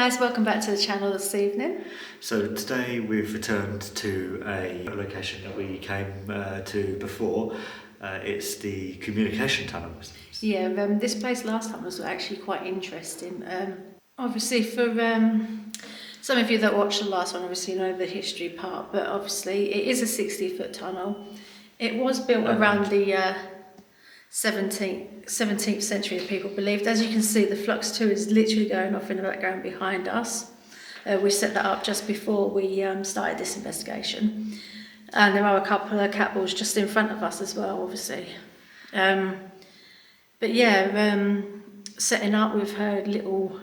guys, welcome back to the channel this evening. So today we've returned to a location that we came to before. It's the communication tunnels. Yeah, this place last time was actually quite interesting. Obviously for some of you that watched the last one, obviously know the history part, but obviously it is a 60-foot tunnel. It was built around the 17th century, people believed. As you can see, the Flux 2 is literally going off in the background behind us. We set that up just before we started this investigation. And there are a couple of cat balls just in front of us as well, obviously. But yeah, setting up, we've heard little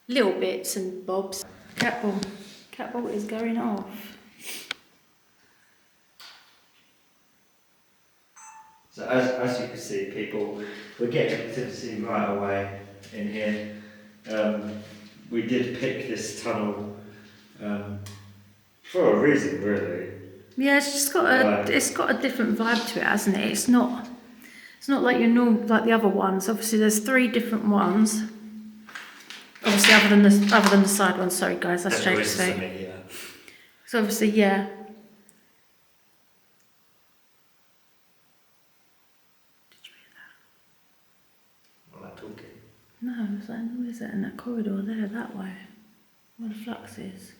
bits and bobs. Cat ball is going off. So as you can see, people, we're getting activity right away in here. We did pick this tunnel for a reason, really. Yeah, it's just got a different vibe to it, hasn't it? It's not like your normal, like the other ones. Obviously, there's 3 different ones. Obviously, other than the side ones. Sorry, guys, that's Jake's feet. Yeah. So obviously, yeah. No, it's like, what is it in that corridor there, that way? Where the Flux is.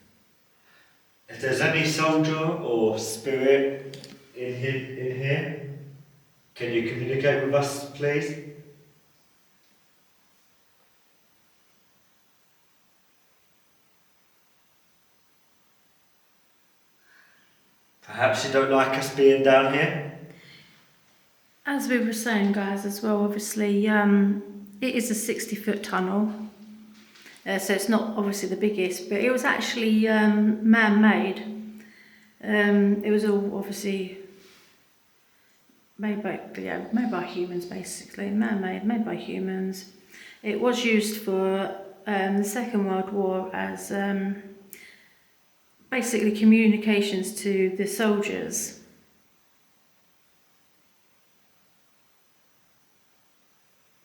If there's any soldier or spirit in here, can you communicate with us, please? Perhaps you don't like us being down here? As we were saying, guys, as well, obviously, it is a 60-foot tunnel, so it's not obviously the biggest, but it was actually man-made. It was all obviously made by humans, basically, man-made, made by humans. It was used for the Second World War as basically communications to the soldiers.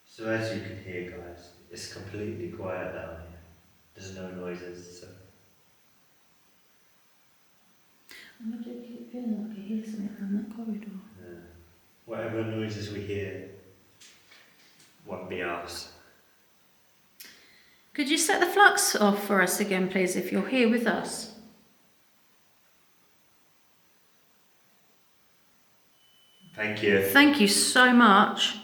So as you can hear, guys, it's completely quiet down here. There's no noises. So. I do keep feeling like I hear something from that corridor. Yeah. Whatever noises we hear won't be us. Could you set the Flux off for us again, please, if you're here with us? Thank you. Thank you so much.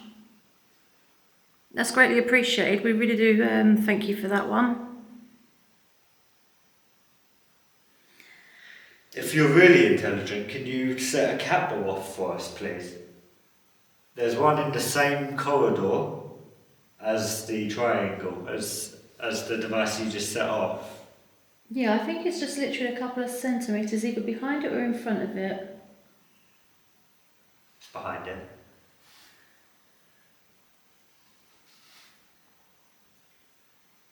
That's greatly appreciated. We really do thank you for that one. If you're really intelligent, can you set a cat ball off for us, please? There's one in the same corridor as the triangle, as the device you just set off. Yeah, I think it's just literally a couple of centimetres, either behind it or in front of it. It's behind it.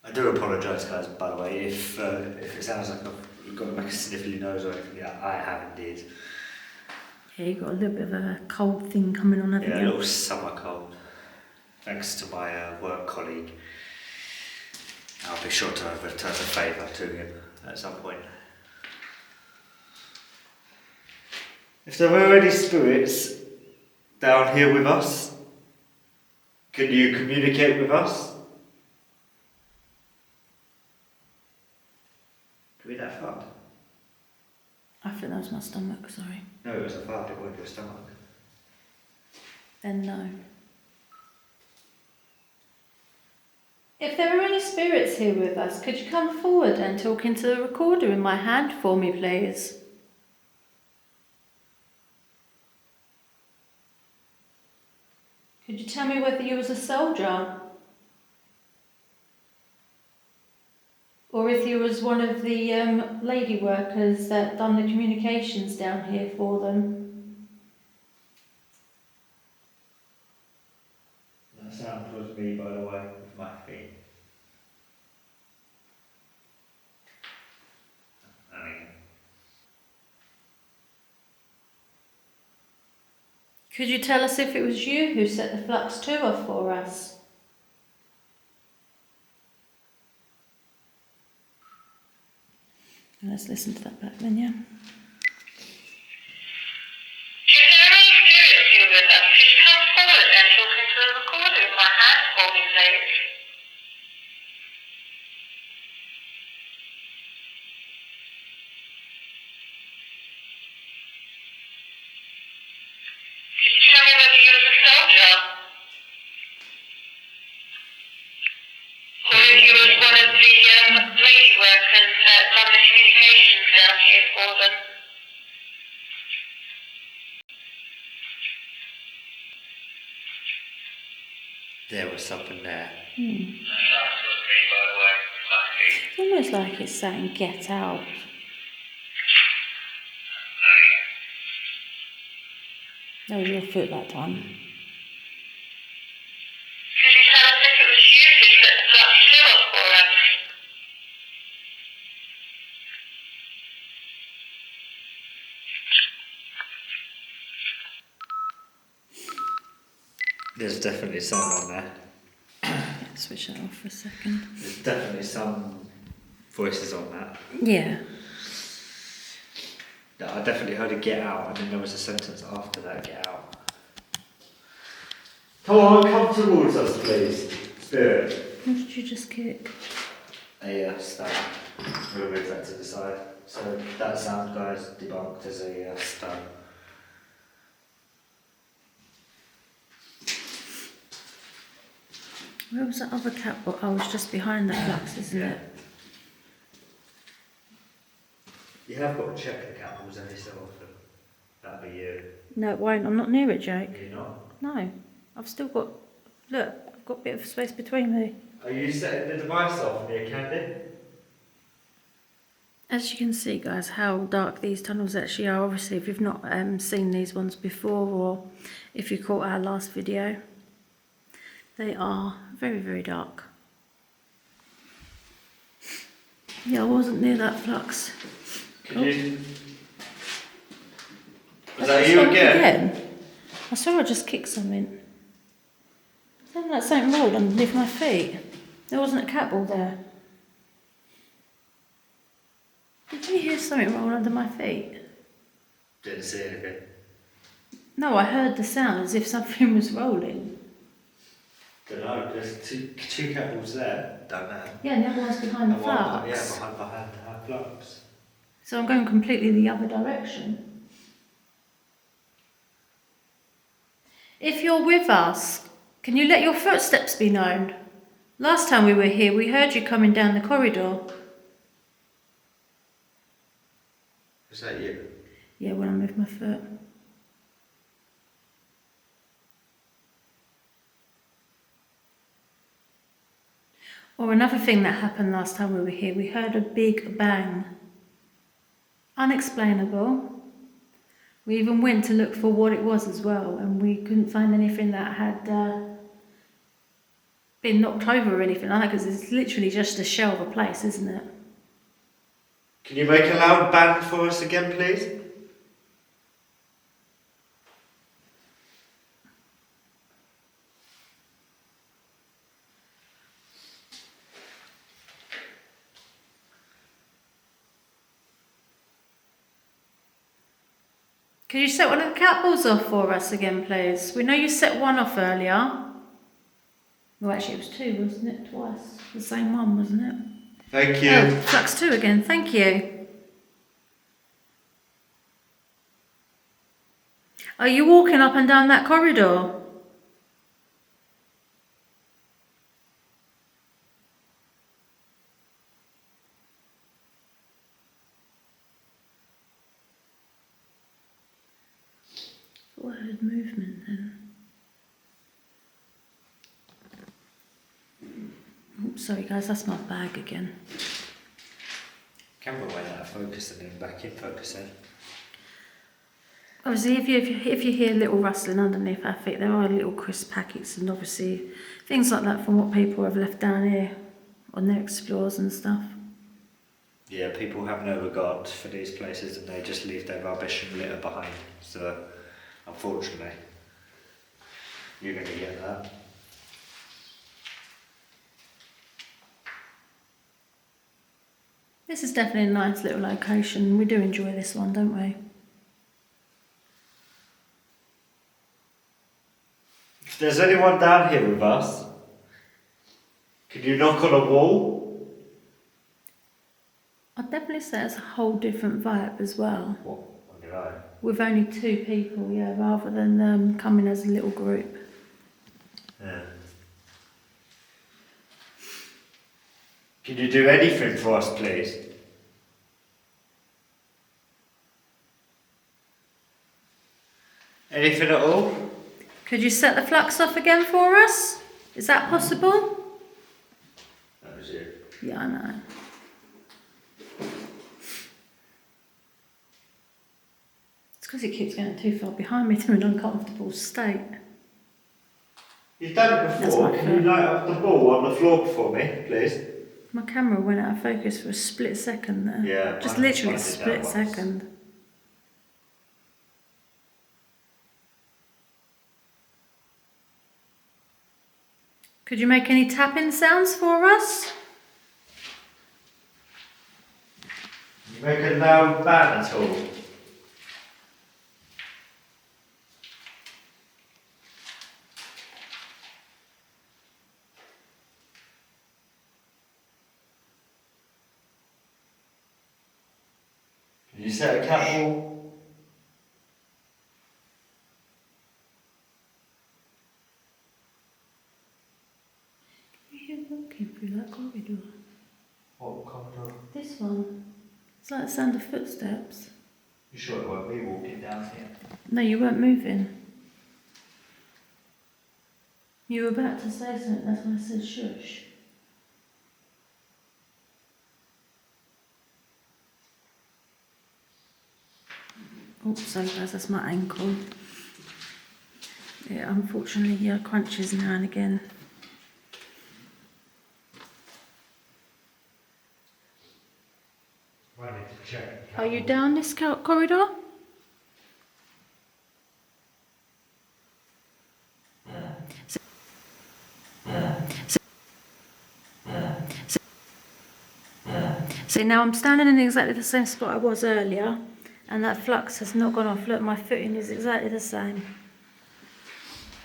I do apologise, guys, by the way, if it sounds like you've got like a sniffly nose or anything. Yeah, I have indeed. Yeah, you've got a little bit of a cold thing coming on, haven't you? Yeah, a little summer cold. Thanks to my work colleague. I'll be sure to return a favour to him at some point. If there are any spirits down here with us, can you communicate with us? Could be that fart? I think that was my stomach, sorry. No, it was a fart, it wasn't your stomach. Then no. If there are any spirits here with us, could you come forward and talk into the recorder in my hand for me, please? Could you tell me whether you was a soldier? Or if you was one of the lady workers that done the communications down here for them? That sound was me, by the way, with my feet. Could you tell us if it was you who set the Flux 2 off for us? let's listen to that back then, yeah. If there are any spirits here with us, could you come forward and talk into the recorder with my hand for me, please? Could you tell me whether you was a soldier? Or if you was one of the lady workers that done the communications down here for them? There was something there. It's almost like it's saying get out. That was your foot that time. Could you tell us if it was you who set the flux two up for us? There's definitely some on there. Switch that off for a second. There's definitely some voices on that. Yeah. I definitely heard a get out, and then there was a sentence after that, get out. Come on, come towards us, please. Spirit. What did you just kick? A stone. We'll move that to the side. So that sound, guys, debunked as a stone. Where was that other cat? Oh, it's just behind the flux, isn't it? You have got to check the capitals every so often. That'd be you. No, it won't. I'm not near it, Jake. You're not? No. I've still got... Look, I've got a bit of space between me. Are you setting the device off near Candy? As you can see, guys, how dark these tunnels actually are. Obviously, if you've not seen these ones before, or if you caught our last video, they are very, very dark. Yeah, I wasn't near that flux. Could you... Was that you again? I saw I just kicked something. Something like something rolled underneath my feet. There wasn't a cat ball there. Did you hear something roll under my feet? Didn't see anything. No, I heard the sound as if something was rolling. Don't know, there's two capitals there. Don't know. Yeah, and the other one's behind the And one, flux. yeah, behind the flux. So I'm going completely the other direction. If you're with us, can you let your footsteps be known? Last time we were here, we heard you coming down the corridor. Was that you? Yeah, when I moved my foot. Or another thing that happened last time we were here, we heard a big bang. Unexplainable. We even went to look for what it was as well, and we couldn't find anything that had been knocked over or anything like that, because it's literally just a shell of a place, isn't it? Can you make a loud bang for us again, please? Could you set one of the cat balls off for us again, please? We know you set one off earlier. Well, actually it was two, wasn't it? Twice. The same one, wasn't it? Thank you. Oh, flux two again, thank you. Are you walking up and down that corridor? I heard movement then. Oops, sorry guys, that's my bag again. Camera went out of focus and then back in focus then. Obviously, if you hear little rustling underneath our feet, there are little crisp packets and obviously things like that from what people have left down here on their explores and stuff. Yeah, people have no regard for these places and they just leave their rubbish and litter behind. So, unfortunately, you're going to get that. This This is definitely a nice little location. We do enjoy this one, don't we? If there's anyone down here with us, can you knock on a wall? I'd definitely say it's a whole different vibe as well. What? On your own? With only 2 people, yeah, rather than coming as a little group. Yeah. Can you do anything for us, please? Anything at all? Could you set the flux off again for us? Is that possible? That was it. Yeah, I know. It's because it keeps going too far behind me to an uncomfortable state. You've done it That's before. my Can you foot. light up the ball on the floor for me, please? My camera went out of focus for a split second there. Yeah, Just mine- literally mine a did that split once. second. Could you make any tapping sounds for us? You make a loud bang at all? Can you set a cat ball? You hear walking through that corridor. What corridor? This one. It's like the sound of footsteps. You sure it won't be walking down here? No, you weren't moving. You were about to say something, that's why I said shush. Oh, sorry guys, that's my ankle. Yeah, unfortunately, yeah, crunches now and again. I need to check. Are you down this corridor? See, now I'm standing in exactly the same spot I was earlier, and that flux has not gone off. Look, my footing is exactly the same.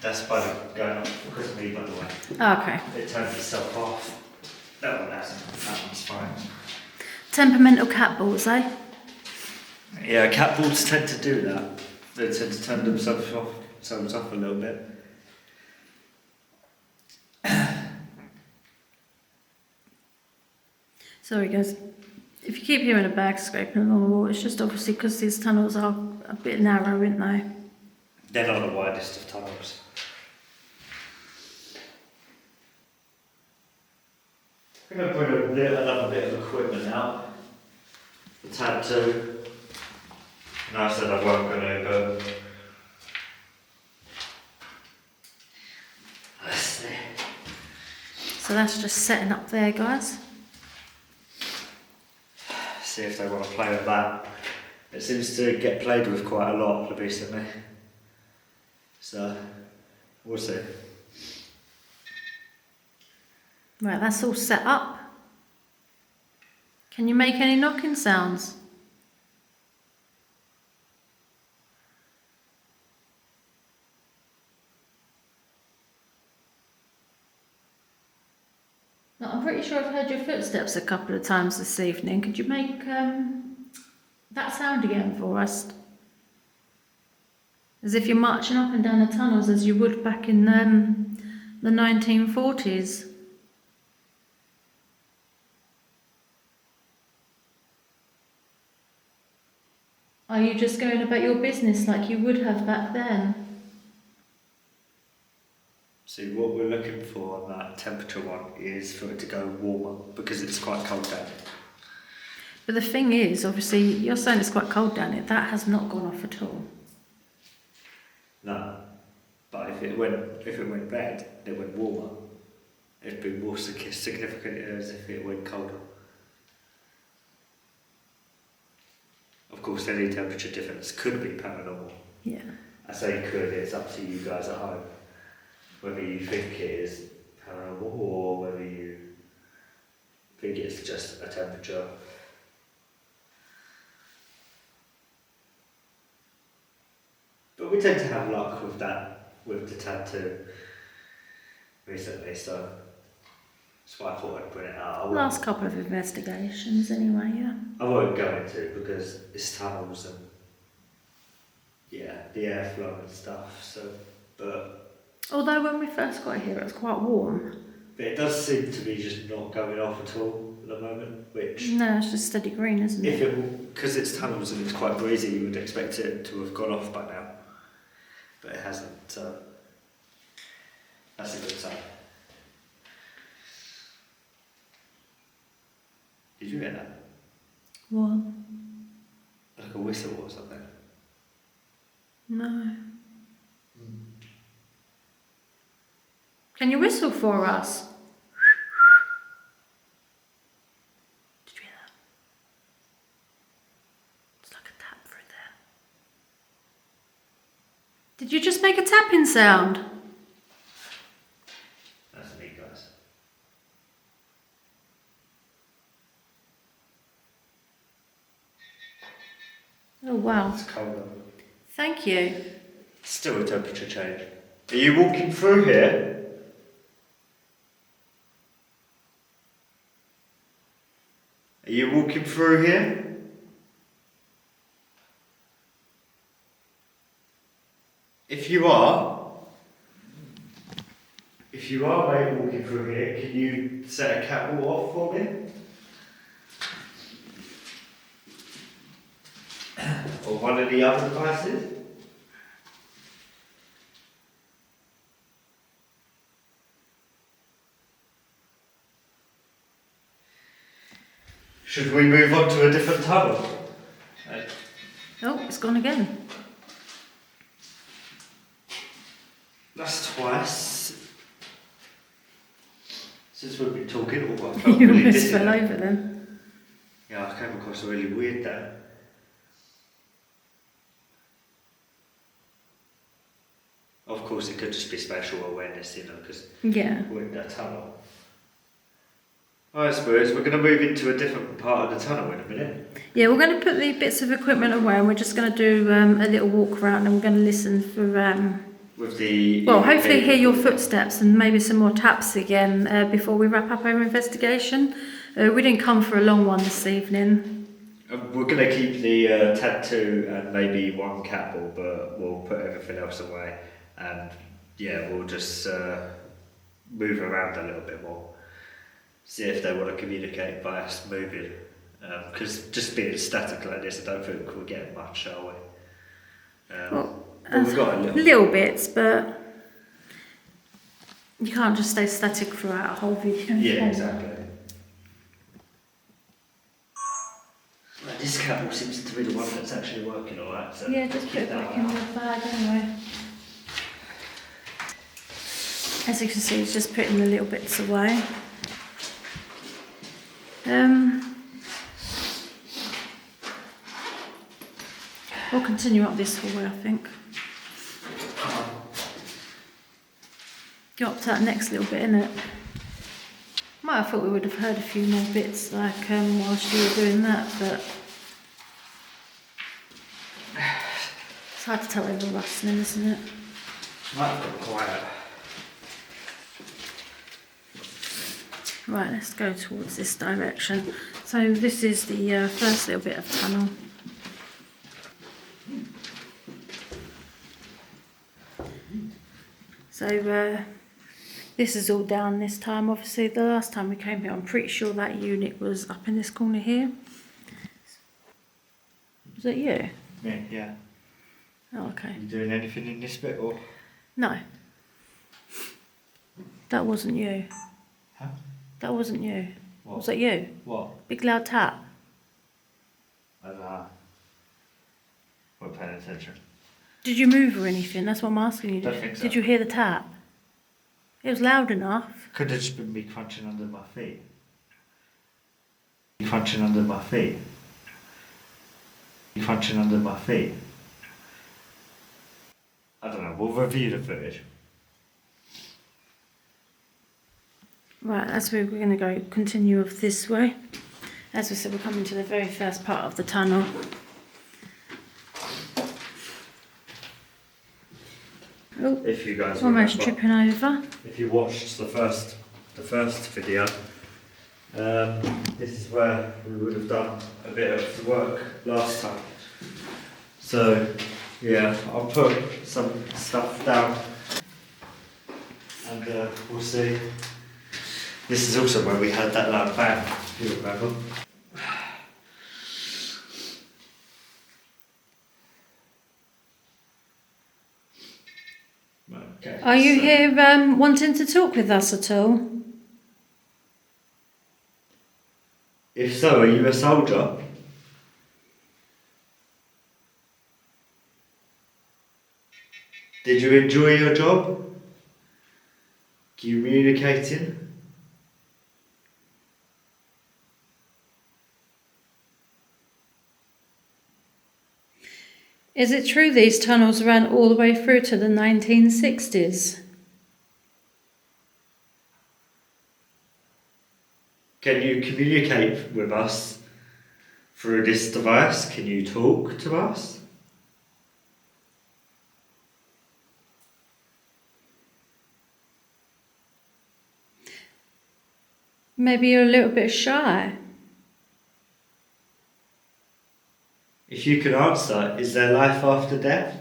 That's by the going off because of me, by the way. Okay. It turned itself off. That one hasn't. That one's fine. Temperamental cat balls, eh? Yeah, cat balls tend to do that. They tend to turn themselves off a little bit. Sorry guys, if you keep hearing a bag scraping along the wall, it's just obviously because these tunnels are a bit narrow, aren't they? They're not the widest of tunnels. I'm going to bring another bit of equipment out. The tab 2. No, I said I weren't going to, but... Let's see. So that's just setting up there, guys. See if they want to play with that. It seems to get played with quite a lot recently. So, we'll see. Right, that's all set up. Can you make any knocking sounds? Now, I'm pretty sure I've heard your footsteps a couple of times this evening. Could you make that sound again for us? As if you're marching up and down the tunnels as you would back in the 1940s. Are you just going about your business like you would have back then? See, what we're looking for on that temperature one is for it to go warmer because it's quite cold down. But the thing is, obviously, you're saying it's quite cold down here. That has not gone off at all. No, but if it went red, it went warmer. It'd be more significant as if it went colder. Of course, any temperature difference could be paranormal. Yeah. I say could, it's up to you guys at home. Whether you think it is paranormal or whether you think it's just a temperature we tend to have luck with that, with the tattoo recently, so that's why I thought I'd bring it out. Last couple of investigations anyway, yeah. I won't go into because it's tunnels and yeah, the airflow and stuff, so, but Although when we first got here it was quite warm. it does seem to be just not going off at all at the moment, which, No, it's just steady green, isn't if it? it, because it's tunnels and it's quite breezy, you would expect it to have gone off by now, but it hasn't, so that's a good sign. Did you hear that? What? Like a whistle or something? No. Can you whistle for us? Did you hear that? It's like a tap through there. Did you just make a tapping sound? That's me, guys. Oh wow. It's cold though. Thank you. Still a temperature change. Are you walking through here? Are you walking through here? If you are, mate, walking through here, can you set a catwalk off for me? Or one of the other devices? Should we move on to a different tunnel? Oh, it's gone again. That's twice. Since we've been talking, I felt You really almost dizzy fell then. over then. Yeah, I came across really weird there. Of course, it could just be spatial awareness, you know, because Yeah. we're in that tunnel. Alright, Spirits, we're going to move into a different part of the tunnel in a minute. Yeah, we're going to put the bits of equipment away and we're just going to do a little walk around and we're going to listen for, With the... well, hopefully hear your footsteps and maybe some more taps again before we wrap up our investigation. We didn't come for a long one this evening. We're going to keep the tattoo and maybe one catball, but we'll put everything else away. And yeah, we'll just move around a little bit more. See if they want to communicate by us moving. Because just being static like this, I don't think we'll get much, shall we? But we've got a Little bits, but you can't just stay static throughout a whole video. Yeah, exactly. Right, this catball seems to be the one that's actually working alright. So Yeah, just put it back in the bag anyway. As you can see, it's just putting the little bits away. We'll continue up this hallway, I think. Go up to that next little bit, innit? Might have thought we would have heard a few more bits, like whilst you were doing that, but it's hard to tell over rustling, isn't it? Might have got quiet. Right, let's go towards this direction. So this is the first little bit of tunnel. So this is all down this time. Obviously the last time we came here, I'm pretty sure that unit was up in this corner here. Was that you? Me, yeah. Oh, okay. You doing anything in this bit or? No. That wasn't you. Huh? That wasn't you. What? Was that you? What? Big loud tap. I don't know. We're paying attention. Did you move or anything? That's what I'm asking you. Don't think so. Did you hear the tap? It was loud enough. Could have just been me crunching under my feet. Crunching under my feet. Crunching under my feet. I don't know, we'll review the footage. Right, as we're going to go continue of this way. As we said, we're coming to the very first part of the tunnel. Oh, If you guys almost remember. tripping over. If you watched the first video, this is where we would have done a bit of the work last time. So yeah, I'll put some stuff down and we'll see. This is also where we had that loud bang, if you remember. Okay, Are you so- here wanting to talk with us at all? If so, are you a soldier? Did you enjoy your job? Communicating? Is it true these tunnels ran all the way through to the 1960s? Can you communicate with us through this device? Can you talk to us? Maybe you're a little bit shy. If you could answer, is there life after death?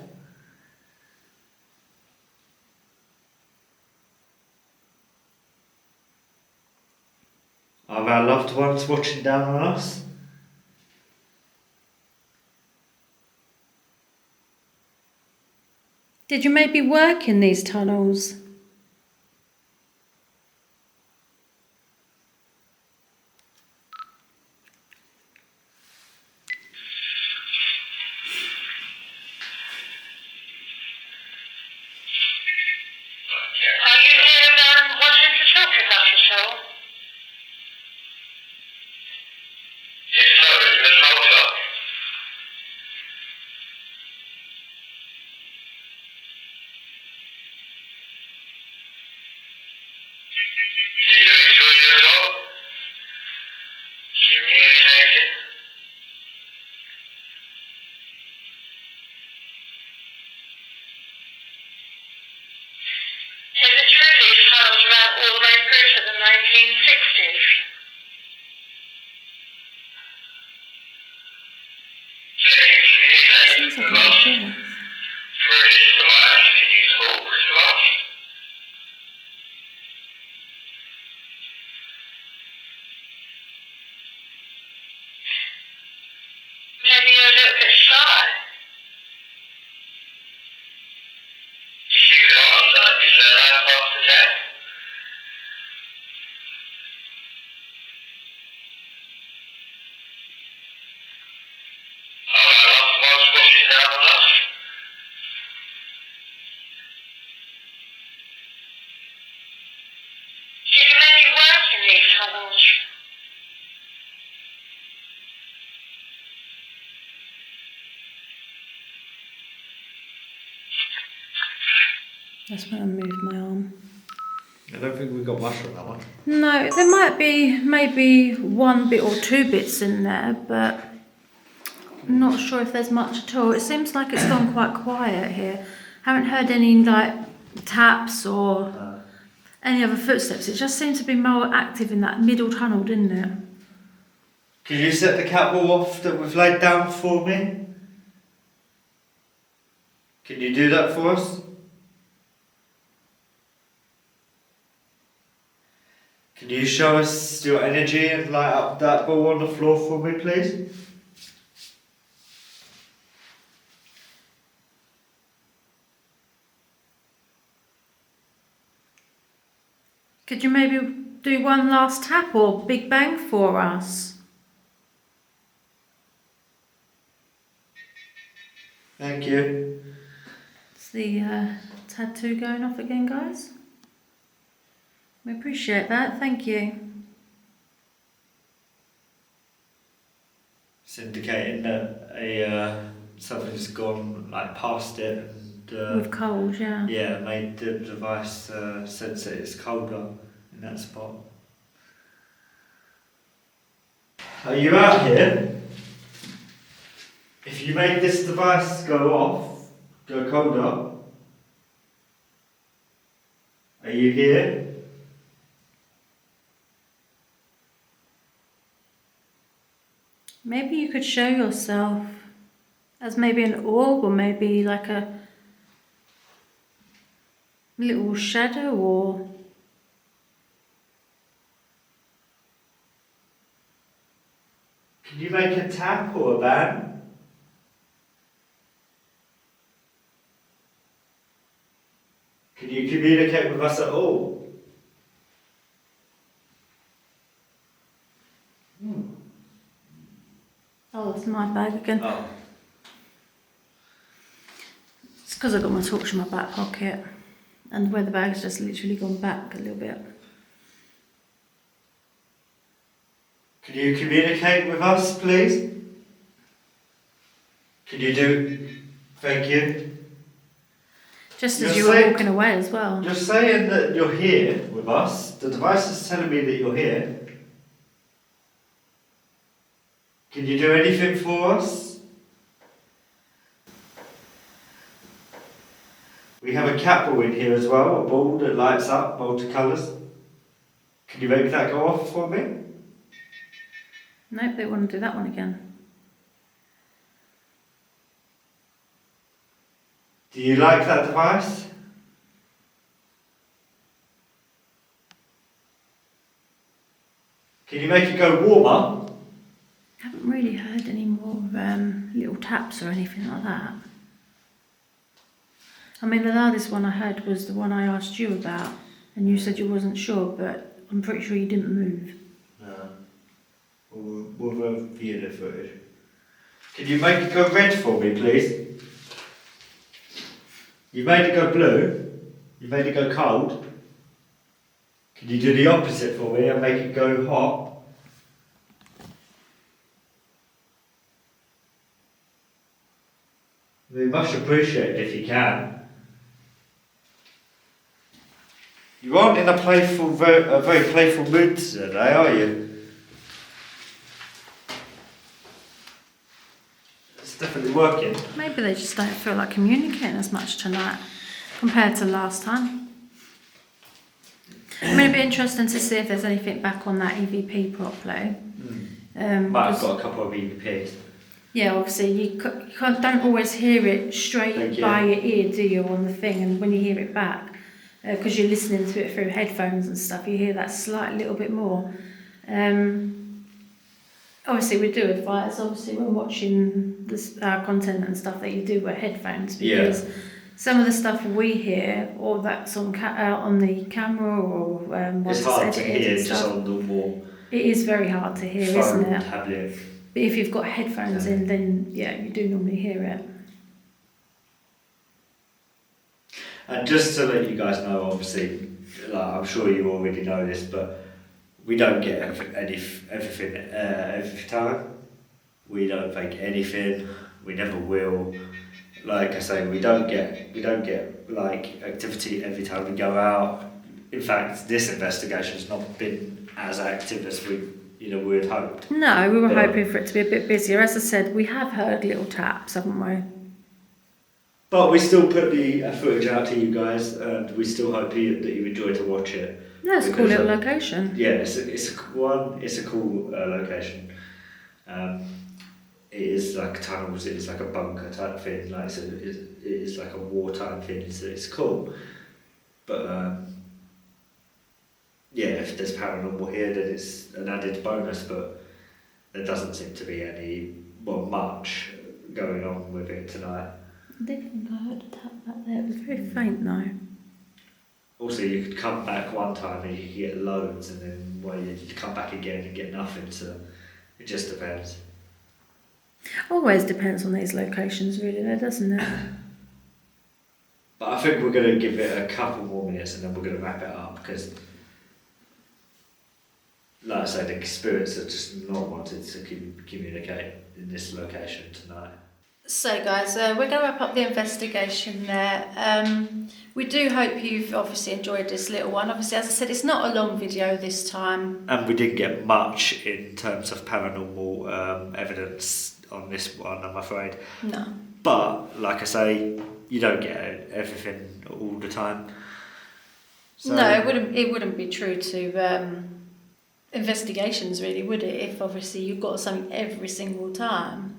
Are our loved ones watching down on us? Did you maybe work in these tunnels? Are you here wanting to talk with us at all? If so, are you a soldier? Did you enjoy your job? Communicating? Is it true these tunnels ran all the way through to the 1960s? Can you communicate Seems like with a us bit, yeah. through this device? Can you talk to us? Maybe you're a little bit shy. If you could answer, is there life after death? Are our loved ones watching down on us? Did you maybe work in these tunnels? That's when I moved my arm. I don't think we got much on that one. No, there might be maybe one bit or two bits in there, but I'm not sure if there's much at all. It seems like it's gone quite quiet here. Haven't heard any like taps or any other footsteps. It just seemed to be more active in that middle tunnel, didn't it? Can you set the catwalk off that we've laid down for me? Can you do that for us? Can you show us your energy and light up that ball on the floor for me, please? Could you maybe do one last tap or big bang for us? Thank you. Is the tattoo going off again, guys? We appreciate that, thank you. It's indicating that something's gone like past it and With cold, yeah. yeah, made the device sense that it's colder in that spot. Are you out here? If you made this device go off, go colder, Are you here? Maybe you could show yourself as maybe an orb, or maybe like a little shadow, or Can you make a tap or a bang? Can you communicate with us at all? oh, it's my bag again. Oh. It's because I've got my torch in my back pocket, and where the bag's just literally gone back a little bit. Can you communicate with us, please? Can you do? Thank you. Just as You're you were saying- walking away as well. You're saying that you're here with us. The device is telling me that you're here. Can you do anything for us? We have a cat ball in here as well, a ball that lights up multicolours. Can you make that go off for me? Nope, they want to do that one again. Do you like that device? Can you make it go warmer? I haven't really heard any more little taps or anything like that. I mean, the loudest one I heard was the one I asked you about, and you said you wasn't sure, but I'm pretty sure you didn't move. No. We'll review the footage. Can you make it go red for me, please? You made it go blue. You made it go cold. Can you do the opposite for me and make it go hot? We much appreciate it if you can. You aren't in a very playful mood today, are you? It's definitely working. Maybe they just don't feel like communicating as much tonight compared to last time. I mean, it'd be interesting to see if there's anything back on that EVP properly. Might have got a couple of EVPs. Yeah, obviously you don't always hear it straight by your ear, do you, on the thing, and when you hear it back, because you're listening to it through headphones and stuff, you hear that slight little bit more. Obviously we do advise, obviously when watching this, our content and stuff, that you do wear headphones, because some of the stuff we hear, or that's on the camera, or once It's hard to edited hear and just stuff, on the wall. it is very hard to hear, Phone, isn't it? tablet. But if you've got headphones in, then yeah, you do normally hear it. And just to let you guys know, obviously, like, I'm sure you already know this, but we don't get everything every time. We don't fake anything. We never will. Like I say, we don't get like activity every time we go out. In fact, this investigation's not been as active as we had hoped. No, we were hoping for it to be a bit busier. As I said, we have heard little taps, haven't we? But we still put the footage out to you guys, and we still hope that you enjoy to watch it. Yeah, it's a cool little location. Yeah, it's a cool location. It is like tunnels. It is like a bunker type thing. Like it is like a wartime thing. It's cool, but yeah, if there's paranormal here, then it's an added bonus. But there doesn't seem to be much going on with it tonight. I did think I heard a tap back there. It was very faint though. Also, you could come back one time and you could get loads, and then you'd come back again and get nothing. So it just depends. Always depends on these locations, really, though, doesn't it? But I think we're going to give it a couple more minutes and then we're going to wrap it up, because, like I say, the spirits are just not wanted to communicate in this location tonight. So guys, we're going to wrap up the investigation there. We do hope you've obviously enjoyed this little one. Obviously, as I said, it's not a long video this time. And we didn't get much in terms of paranormal evidence on this one, I'm afraid. No. But, like I say, you don't get everything all the time. So, No, it wouldn't be true to investigations, really, would it? If obviously you've got something every single time.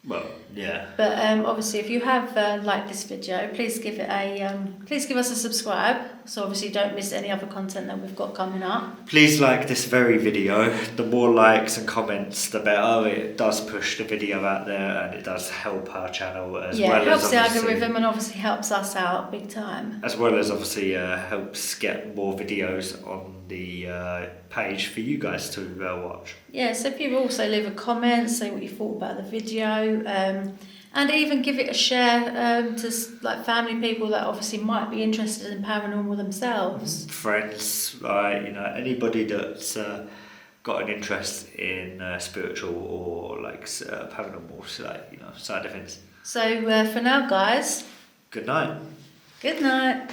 Well, yeah. But obviously, if you have liked this video, please give it please give us a subscribe. So obviously, you don't miss any other content that we've got coming up. Please like this very video. The more likes and comments, the better. It does push the video out there, and it does help our channel as well. It helps as the obviously- algorithm and obviously helps us out big time. As well as obviously helps get more videos on the page for you guys to watch. Yeah, so if you also leave a comment, say what you thought about the video, and even give it a share to like family people that obviously might be interested in paranormal themselves. Friends, anybody that's got an interest in spiritual or like paranormal side of things. So for now, guys, Good night. good night.